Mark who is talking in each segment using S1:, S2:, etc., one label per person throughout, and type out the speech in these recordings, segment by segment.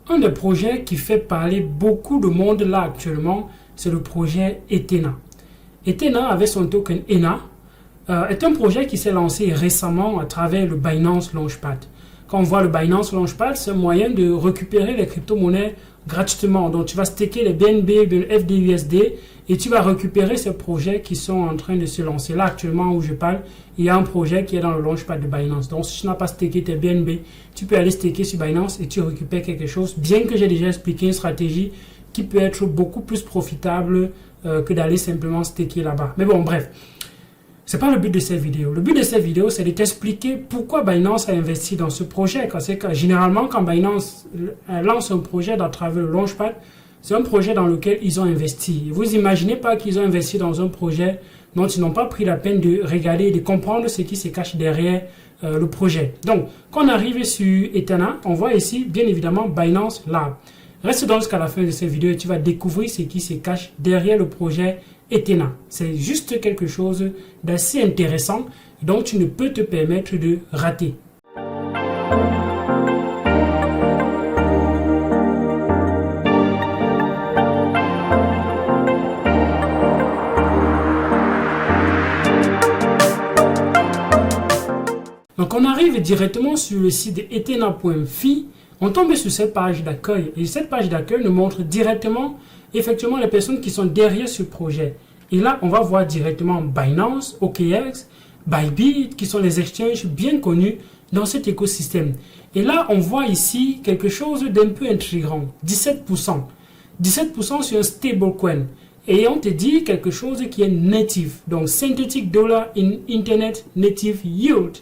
S1: Un des projets qui fait parler beaucoup de monde là actuellement, c'est le projet Ethena. Ethena, avec son token ENA, est un projet qui s'est lancé récemment à travers le Binance Launchpad. Quand on voit le Binance Launchpad, c'est un moyen de récupérer les crypto-monnaies gratuitement. Donc, tu vas staker les BNB, le FDUSD et tu vas récupérer ces projets qui sont en train de se lancer. Là, actuellement, où je parle, il y a un projet qui est dans le Launchpad de Binance. Donc, si tu n'as pas staké tes BNB, tu peux aller staker sur Binance et tu récupères quelque chose. Bien que j'ai déjà expliqué une stratégie qui peut être beaucoup plus profitable que d'aller simplement staker là-bas. Mais bon, bref. C'est pas le but de cette vidéo. Le but de cette vidéo, c'est de t'expliquer pourquoi Binance a investi dans ce projet. C'est que généralement, quand Binance lance un projet à travers le Launchpad, c'est un projet dans lequel ils ont investi. Vous imaginez pas qu'ils ont investi dans un projet dont ils n'ont pas pris la peine de regarder et de comprendre ce qui se cache derrière le projet. Donc, quand on arrive sur Ethena, on voit ici, bien évidemment, Binance Lab. Reste donc jusqu'à la fin de cette vidéo et tu vas découvrir ce qui se cache derrière le projet Ethena. C'est juste quelque chose d'assez intéressant, donc tu ne peux te permettre de rater. Donc on arrive directement sur le site de ethena.fi. On tombe sur cette page d'accueil et cette page d'accueil nous montre directement effectivement les personnes qui sont derrière ce projet. Et là, on va voir directement Binance, OKX, Bybit, qui sont les exchanges bien connus dans cet écosystème. Et là, on voit ici quelque chose d'un peu intriguant, 17%. 17% sur un stablecoin. Et on te dit quelque chose qui est native, donc Synthetic Dollar in Internet Native Yield.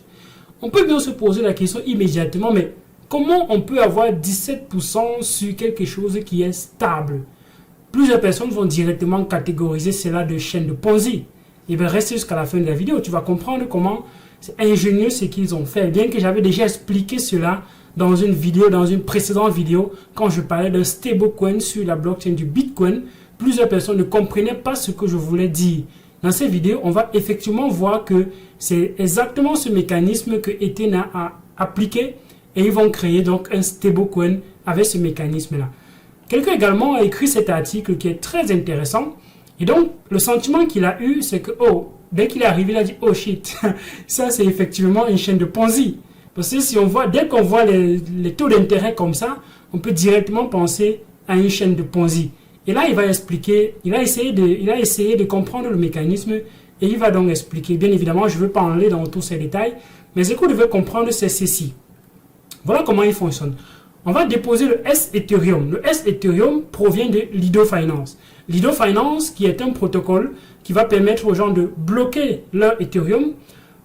S1: On peut bien se poser la question immédiatement, mais comment on peut avoir 17% sur quelque chose qui est stable? Plusieurs personnes vont directement catégoriser cela de chaîne de Ponzi. Et bien, reste jusqu'à la fin de la vidéo. Tu vas comprendre comment c'est ingénieux ce qu'ils ont fait. Bien que j'avais déjà expliqué cela dans une vidéo, dans une précédente vidéo, quand je parlais d'un stablecoin sur la blockchain du Bitcoin, plusieurs personnes ne comprenaient pas ce que je voulais dire. Dans cette vidéo, on va effectivement voir que c'est exactement ce mécanisme que Ethena a appliqué et ils vont créer donc un stablecoin avec ce mécanisme-là. Quelqu'un également a écrit cet article qui est très intéressant. Et donc, le sentiment qu'il a eu, c'est que, dès qu'il est arrivé, il a dit, oh shit, ça c'est effectivement une chaîne de Ponzi. Parce que si on voit, dès qu'on voit les taux d'intérêt comme ça, on peut directement penser à une chaîne de Ponzi. Et là, il va expliquer, il a essayé de comprendre le mécanisme et il va donc expliquer. Bien évidemment, je ne veux pas aller dans tous ces détails, mais ce que vous devez comprendre, c'est ceci. Voilà comment il fonctionne. On va déposer le S-Ethereum. Le S-Ethereum provient de Lido Finance. Lido Finance, qui est un protocole qui va permettre aux gens de bloquer leur Ethereum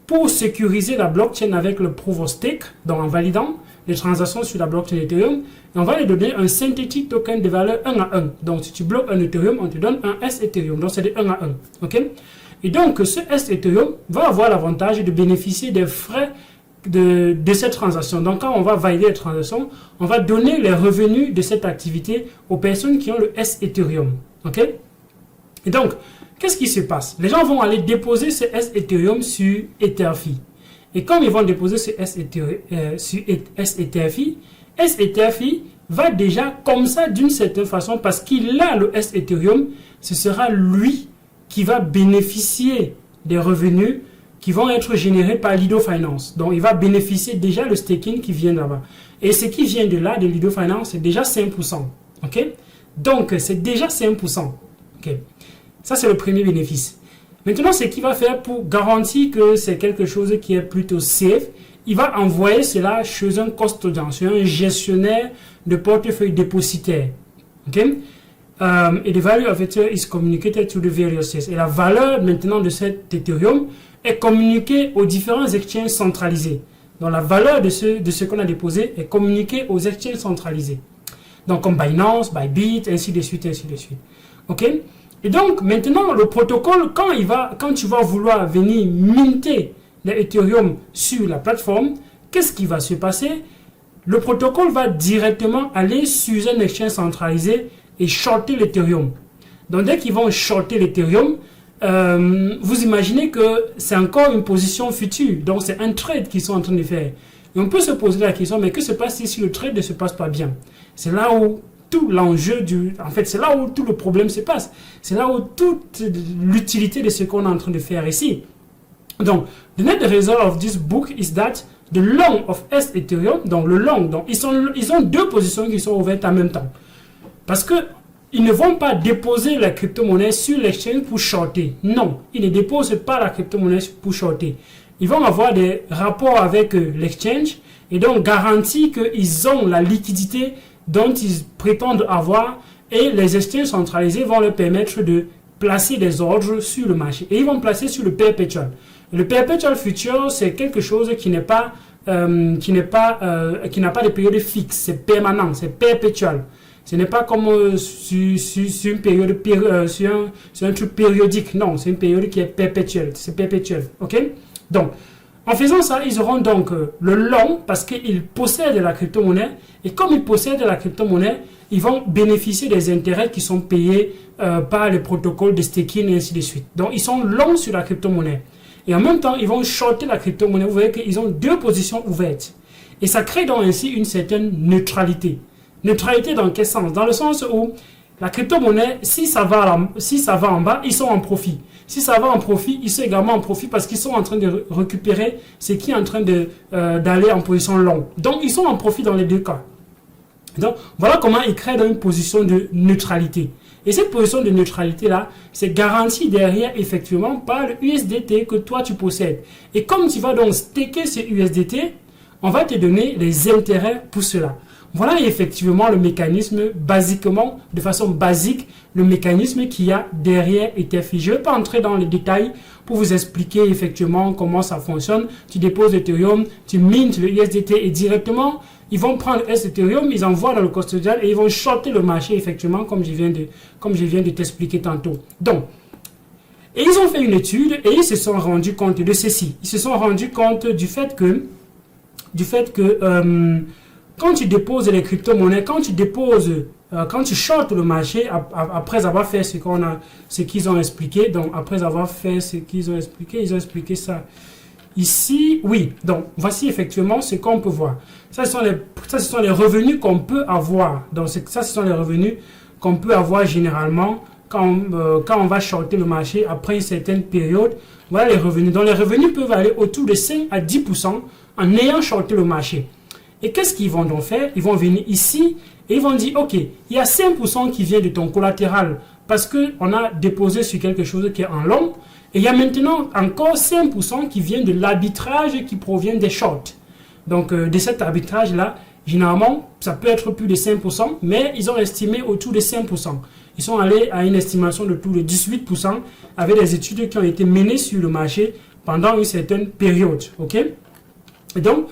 S1: pour sécuriser la blockchain avec le Proof of Stake, donc en validant les transactions sur la blockchain Ethereum. Et on va lui donner un synthétique token de valeur 1 à 1. Donc, si tu bloques un Ethereum, on te donne un S-Ethereum. Donc, c'est de 1 à 1. OK? Et donc, ce S-Ethereum va avoir l'avantage de bénéficier des frais de cette transaction. Donc, quand on va valider la transaction, on va donner les revenus de cette activité aux personnes qui ont le S-Ethereum. OK? Et donc, qu'est-ce qui se passe? Les gens vont aller déposer ce S-Ethereum sur Etherfi. Et comme ils vont déposer ce S-Etherfi, S-Etherfi va déjà comme ça d'une certaine façon, parce qu'il a le S-Ethereum, ce sera lui qui va bénéficier des revenus qui vont être générés par Lido Finance. Donc, il va bénéficier déjà le staking qui vient là-bas. Et ce qui vient de là, de Lido Finance, c'est déjà 5%. OK? Donc, c'est déjà 5%. OK? Ça, c'est le premier bénéfice. Maintenant, ce qu'il va faire pour garantir que c'est quelque chose qui est plutôt safe, il va envoyer cela chez un custodian, un gestionnaire de portefeuille dépositaire. OK? Et the value of Ether is communicated to the various chains. Et la valeur maintenant de cet Ethereum est communiquée aux différents exchanges centralisés. Donc la valeur de ce qu'on a déposé est communiquée aux exchanges centralisés. Donc comme Binance, Bybit, ainsi de suite, ainsi de suite. OK? Et donc maintenant le protocole, quand tu vas vouloir venir minter l'Ethereum sur la plateforme, qu'est-ce qui va se passer? Le protocole va directement aller sur un exchange centralisé et shorter l'Ethereum. Donc dès qu'ils vont shorter l'Ethereum, vous imaginez que c'est encore une position future. Donc c'est un trade qu'ils sont en train de faire. Et on peut se poser la question, mais que se passe si le trade ne se passe pas bien? C'est là où tout l'enjeu en fait, c'est là où tout le problème se passe. C'est là où toute l'utilité de ce qu'on est en train de faire ici. Donc, the net result of this book is that the long of S Ethereum, donc le long, donc ils ont deux positions qui sont ouvertes en même temps. Parce que ils ne vont pas déposer la crypto-monnaie sur l'exchange pour shorter. Non, ils ne déposent pas la crypto-monnaie pour shorter. Ils vont avoir des rapports avec l'exchange et donc garantir qu'ils ont la liquidité dont ils prétendent avoir et les exchanges centralisés vont leur permettre de placer des ordres sur le marché. Et ils vont placer sur le perpetual. Le perpetual future, c'est quelque chose qui n'a pas de période fixe, c'est permanent, c'est perpétuel. Ce n'est pas comme sur une période sur un truc périodique. Non, c'est une période qui est perpétuelle. C'est perpétuel. OK? Donc, en faisant ça, ils auront donc le long parce qu'ils possèdent la crypto-monnaie. Et comme ils possèdent la crypto-monnaie, ils vont bénéficier des intérêts qui sont payés par les protocoles de staking et ainsi de suite. Donc, ils sont longs sur la crypto-monnaie. Et en même temps, ils vont shorter la crypto-monnaie. Vous voyez qu'ils ont deux positions ouvertes. Et ça crée donc ainsi une certaine neutralité. Neutralité dans quel sens? Dans le sens où la crypto-monnaie, si ça va en bas, ils sont en profit. Si ça va en profit, ils sont également en profit parce qu'ils sont en train de récupérer ce qui est en train d'aller en position longue. Donc, ils sont en profit dans les deux cas. Donc, voilà comment ils créent dans une position de neutralité. Et cette position de neutralité-là, c'est garanti derrière, effectivement, par le USDT que toi, tu possèdes. Et comme tu vas donc staker ce USDT, on va te donner les intérêts pour cela. Voilà effectivement le mécanisme, basiquement, de façon basique, le mécanisme qui a derrière Etherfi. Je ne vais pas entrer dans les détails pour vous expliquer effectivement comment ça fonctionne. Tu déposes Ethereum, tu mintes le USDT et directement, ils vont prendre Ethereum, ils envoient dans le custodial et ils vont shorter le marché effectivement comme je viens de t'expliquer tantôt. Donc, et ils ont fait une étude et ils se sont rendus compte de ceci. Ils se sont rendus compte du fait que quand tu déposes les crypto-monnaies, quand tu shortes le marché, après avoir fait ce qu'ils ont expliqué, donc après avoir fait ce qu'ils ont expliqué, ils ont expliqué ça ici, oui, donc voici effectivement ce qu'on peut voir. Ça, ce sont les revenus qu'on peut avoir. Donc ça, ce sont les revenus qu'on peut avoir généralement quand on va shorter le marché après une certaine période. Voilà les revenus. Donc les revenus peuvent aller autour de 5 à 10% en ayant shorté le marché. Et qu'est-ce qu'ils vont donc faire? Ils vont venir ici et ils vont dire, OK, il y a 5% qui vient de ton collatéral parce qu'on a déposé sur quelque chose qui est en long. Et il y a maintenant encore 5% qui vient de l'arbitrage qui provient des shorts. Donc, de cet arbitrage-là, généralement, ça peut être plus de 5%, mais ils ont estimé autour de 5%. Ils sont allés à une estimation de autour de 18% avec des études qui ont été menées sur le marché pendant une certaine période. OK? Et donc,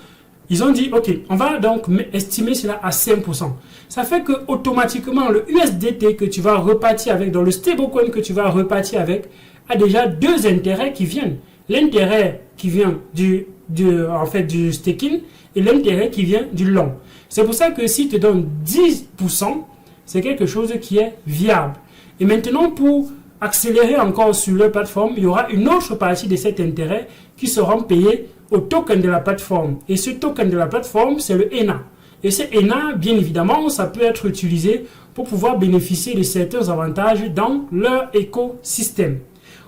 S1: ils ont dit, OK, on va donc estimer cela à 5%. Ça fait que automatiquement, le USDT que tu vas repartir avec, dans le stablecoin que tu vas repartir avec, a déjà deux intérêts qui viennent. L'intérêt qui vient du staking et l'intérêt qui vient du long. C'est pour ça que si tu te donnes 10%, c'est quelque chose qui est viable. Et maintenant, pour accélérer encore sur leur plateforme, il y aura une autre partie de cet intérêt qui seront payés au token de la plateforme. Et ce token de la plateforme, c'est le ENA. Et ce ENA, bien évidemment, ça peut être utilisé pour pouvoir bénéficier de certains avantages dans leur écosystème.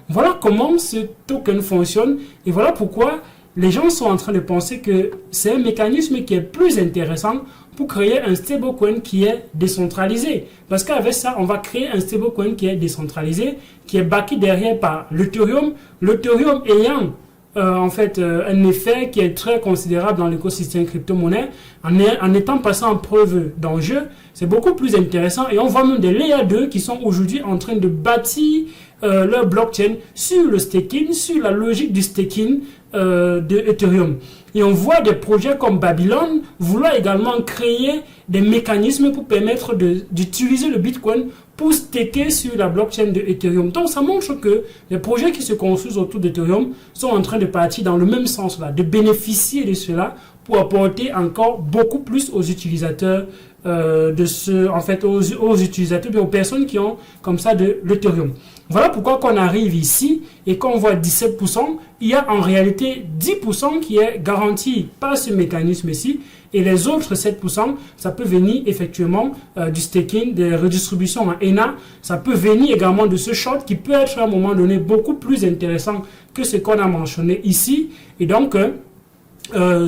S1: Voilà comment ce token fonctionne et voilà pourquoi les gens sont en train de penser que c'est un mécanisme qui est plus intéressant pour créer un stablecoin qui est décentralisé. Parce qu'avec ça, on va créer un stablecoin qui est décentralisé, qui est backé derrière par l'Ethereum. L'Ethereum ayant un effet qui est très considérable dans l'écosystème crypto-monnaie, en étant passé en preuve d'enjeu, c'est beaucoup plus intéressant et on voit même des Layer 2 qui sont aujourd'hui en train de bâtir leur blockchain sur le staking, sur la logique du staking de Ethereum. Et on voit des projets comme Babylon vouloir également créer des mécanismes pour permettre d'utiliser le Bitcoin pour staker sur la blockchain de Ethereum. Donc ça montre que les projets qui se construisent autour d'Ethereum sont en train de partir dans le même sens là, de bénéficier de cela pour apporter encore beaucoup plus aux utilisateurs aux utilisateurs, aux personnes qui ont comme ça de l'Ethereum. Voilà pourquoi quand on arrive ici et qu'on voit 17%, il y a en réalité 10% qui est garanti par ce mécanisme-ci, et les autres 7%, ça peut venir effectivement du staking, des redistributions en ENA, ça peut venir également de ce short qui peut être à un moment donné beaucoup plus intéressant que ce qu'on a mentionné ici, et donc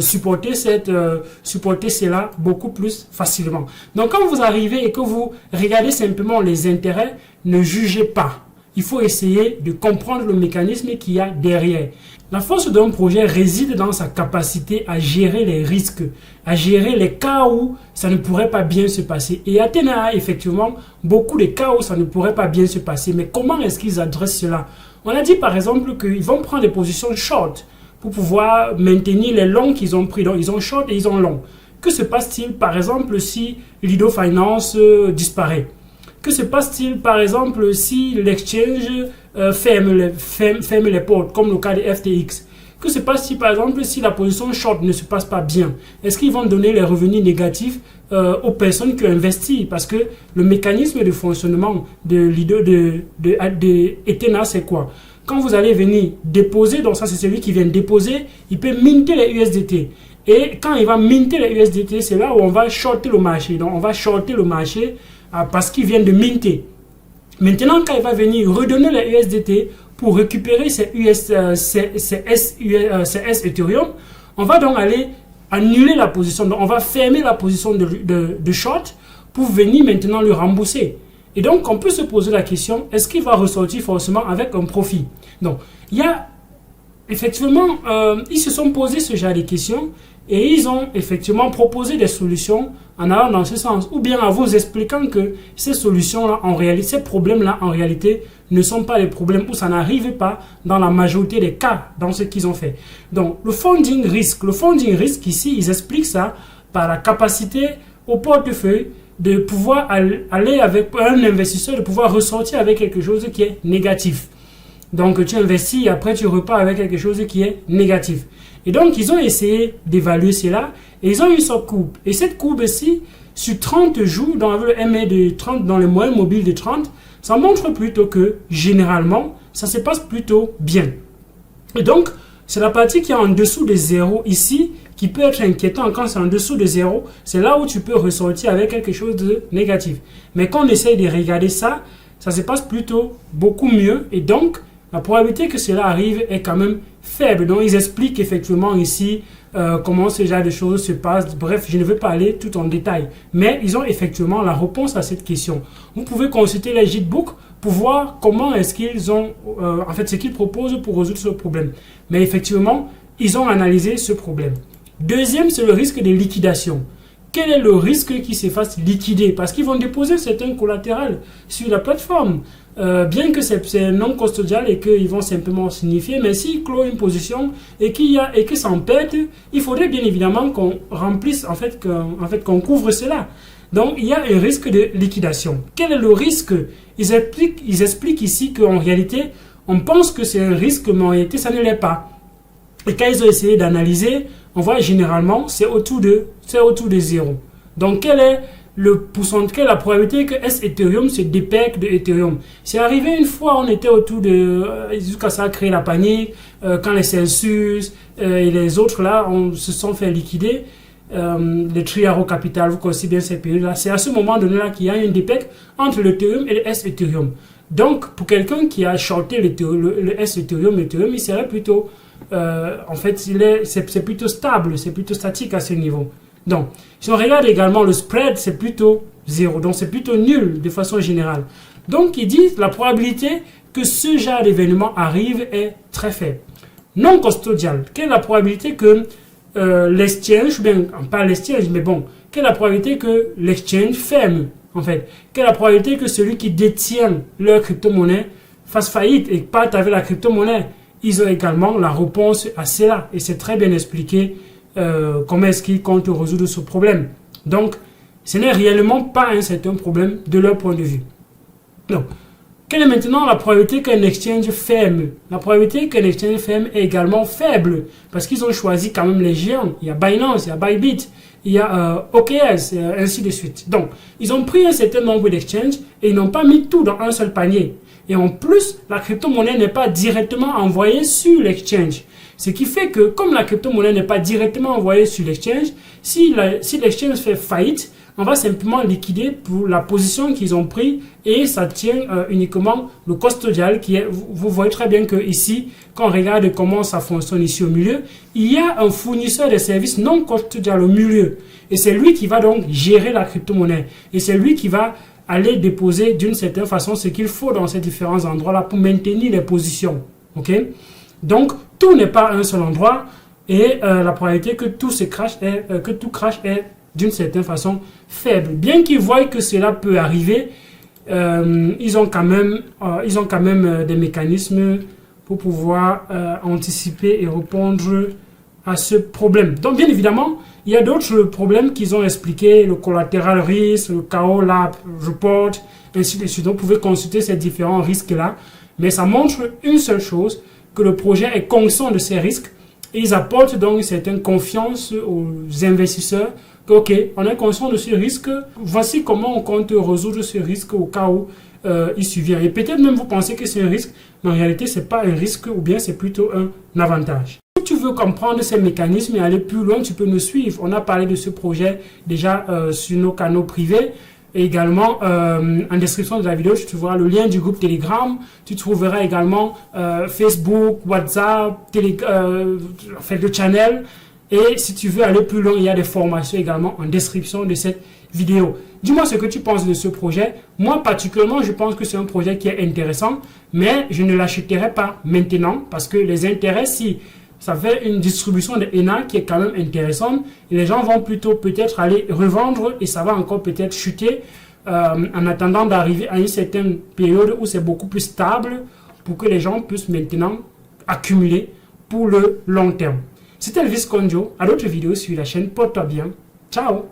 S1: supporter cela beaucoup plus facilement. Donc quand vous arrivez et que vous regardez simplement les intérêts, ne jugez pas. Il faut essayer de comprendre le mécanisme qu'il y a derrière. La force d'un projet réside dans sa capacité à gérer les risques, à gérer les cas où ça ne pourrait pas bien se passer. Et Athena a effectivement beaucoup de cas où ça ne pourrait pas bien se passer. Mais comment est-ce qu'ils adressent cela? On a dit par exemple qu'ils vont prendre des positions short pour pouvoir maintenir les longs qu'ils ont pris. Donc ils ont short et ils ont long. Que se passe-t-il par exemple si Lido Finance disparaît? Que se passe-t-il, par exemple, si l'exchange ferme les portes, comme le cas de FTX? Que se passe-t-il, par exemple, si la position short ne se passe pas bien? Est-ce qu'ils vont donner les revenus négatifs aux personnes qui ont investi? Parce que le mécanisme de fonctionnement de Ethena, c'est quoi? Quand vous allez venir déposer, donc ça c'est celui qui vient déposer, il peut minter les USDT. Et quand il va minter les USDT, c'est là où on va shorter le marché. Donc on va shorter le marché parce qu'il vient de minter. Maintenant, quand il va venir redonner les USDT pour récupérer ces Ethereum, on va donc aller annuler la position. Donc, on va fermer la position de short pour venir maintenant le rembourser. Et donc, on peut se poser la question, est-ce qu'il va ressortir forcément avec un profit? Donc, il y a effectivement, ils se sont posés ce genre de questions et ils ont effectivement proposé des solutions en allant dans ce sens, ou bien en vous expliquant que ces solutions-là, en réalité, ces problèmes-là, en réalité, ne sont pas les problèmes où ça n'arrive pas dans la majorité des cas dans ce qu'ils ont fait. Donc, le funding risk ici, ils expliquent ça par la capacité au portefeuille de pouvoir aller avec un investisseur, de pouvoir ressortir avec quelque chose qui est négatif. Donc, tu investis et après, tu repars avec quelque chose qui est négatif. Et donc, ils ont essayé d'évaluer cela et ils ont eu cette courbe. Et cette courbe-ci, sur 30 jours, dans le MA de 30, dans le moyen mobile de 30, ça montre plutôt que, généralement, ça se passe plutôt bien. Et donc, c'est la partie qui est en dessous de 0 ici, qui peut être inquiétant quand c'est en dessous de 0. C'est là où tu peux ressortir avec quelque chose de négatif. Mais quand on essaye de regarder ça, ça se passe plutôt beaucoup mieux. Et donc, la probabilité que cela arrive est quand même faible. Donc, ils expliquent effectivement ici comment ce genre de choses se passent. Bref, je ne vais pas aller tout en détail. Mais ils ont effectivement la réponse à cette question. Vous pouvez consulter les Gitbook pour voir comment est-ce qu'ils ont, en fait, ce qu'ils proposent pour résoudre ce problème. Mais effectivement, ils ont analysé ce problème. Deuxième, c'est le risque de liquidation. Quel est le risque qu'ils se fassent liquider? Parce qu'ils vont déposer certains collatérales sur la plateforme. Bien que c'est non custodial et qu'ils vont simplement signifier, mais s'ils clôt une position et que ça en pète, il faudrait bien évidemment qu'on remplisse, qu'on couvre cela. Donc, il y a un risque de liquidation. Quel est le risque? Ils expliquent ici qu'en réalité, on pense que c'est un risque, mais en réalité, ça ne l'est pas. Et quand ils ont essayé d'analyser, on voit généralement, c'est autour de 0. Donc, quel est le pourcentage, la probabilité que Ethereum se dépèque de Ethereum? C'est arrivé une fois, on était autour de, jusqu'à ça a créé la panique, quand les Celsius et les autres là, se sont fait liquider, les Triaro Capital, vous connaissez bien ces périodes-là. C'est à ce moment donné-là qu'il y a une dépèque entre l'Ethereum et le Ethereum. Donc, pour quelqu'un qui a shorté le Ethereum, il serait plutôt, c'est plutôt stable, c'est plutôt statique à ce niveau. Donc, si on regarde également le spread, c'est plutôt 0. Donc, c'est plutôt nul de façon générale. Donc, ils disent la probabilité que ce genre d'événement arrive est très faible. Non custodial, quelle est la probabilité que l'exchange, ou bien pas l'exchange, mais bon, quelle est la probabilité que l'exchange ferme, en fait? Quelle est la probabilité que celui qui détient leur crypto-monnaie fasse faillite et parte avec la crypto-monnaie? Ils ont également la réponse à cela et c'est très bien expliqué. Comment est-ce qu'ils comptent résoudre ce problème. Donc, ce n'est réellement pas un certain problème de leur point de vue. Donc, Quelle est maintenant la probabilité qu'un exchange ferme? La probabilité qu'un exchange ferme est également faible parce qu'ils ont choisi quand même les géants. Il y a Binance, il y a Bybit, il y a OKS, ainsi de suite. Donc, ils ont pris un certain nombre d'exchanges et ils n'ont pas mis tout dans un seul panier. Et en plus, la crypto-monnaie n'est pas directement envoyée sur l'exchange. Ce qui fait que, comme la crypto-monnaie n'est pas directement envoyée sur l'exchange, si l'exchange fait faillite, on va simplement liquider pour la position qu'ils ont pris et ça tient uniquement le custodial qui est, vous voyez très bien que ici, quand on regarde comment ça fonctionne ici au milieu, il y a un fournisseur de services non custodial au milieu et c'est lui qui va donc gérer la crypto-monnaie et c'est lui qui va aller déposer d'une certaine façon ce qu'il faut dans ces différents endroits là pour maintenir les positions. Ok? Donc, tout n'est pas à un seul endroit et la probabilité que tout se crash est d'une certaine façon faible. Bien qu'ils voient que cela peut arriver, ils ont quand même des mécanismes pour pouvoir anticiper et répondre à ce problème. Donc bien évidemment, il y a d'autres problèmes qu'ils ont expliqués, le collateral risk, le KO Lab report, ainsi de suite. Donc vous pouvez consulter ces différents risques-là, mais ça montre une seule chose, que le projet est conscient de ces risques et ils apportent donc une certaine confiance aux investisseurs. Ok, on est conscient de ce risque, voici comment on compte résoudre ce risque au cas où il survient. Et peut-être même vous pensez que c'est un risque, mais en réalité ce n'est pas un risque ou bien c'est plutôt un avantage. Si tu veux comprendre ces mécanismes et aller plus loin, tu peux nous suivre. On a parlé de ce projet déjà sur nos canaux privés. Et également, en description de la vidéo, tu trouveras le lien du groupe Telegram. Tu trouveras également Facebook, WhatsApp, le channel. Et si tu veux aller plus loin, il y a des formations également en description de cette vidéo. Dis-moi ce que tu penses de ce projet. Moi, particulièrement, je pense que c'est un projet qui est intéressant, mais je ne l'achèterai pas maintenant parce que les intérêts, si ça fait une distribution de ENA qui est quand même intéressante, et les gens vont plutôt peut-être aller revendre et ça va encore peut-être chuter en attendant d'arriver à une certaine période où c'est beaucoup plus stable pour que les gens puissent maintenant accumuler pour le long terme. C'était Elvis Konjo, à d'autres vidéos sur la chaîne. Porte-toi bien. Ciao!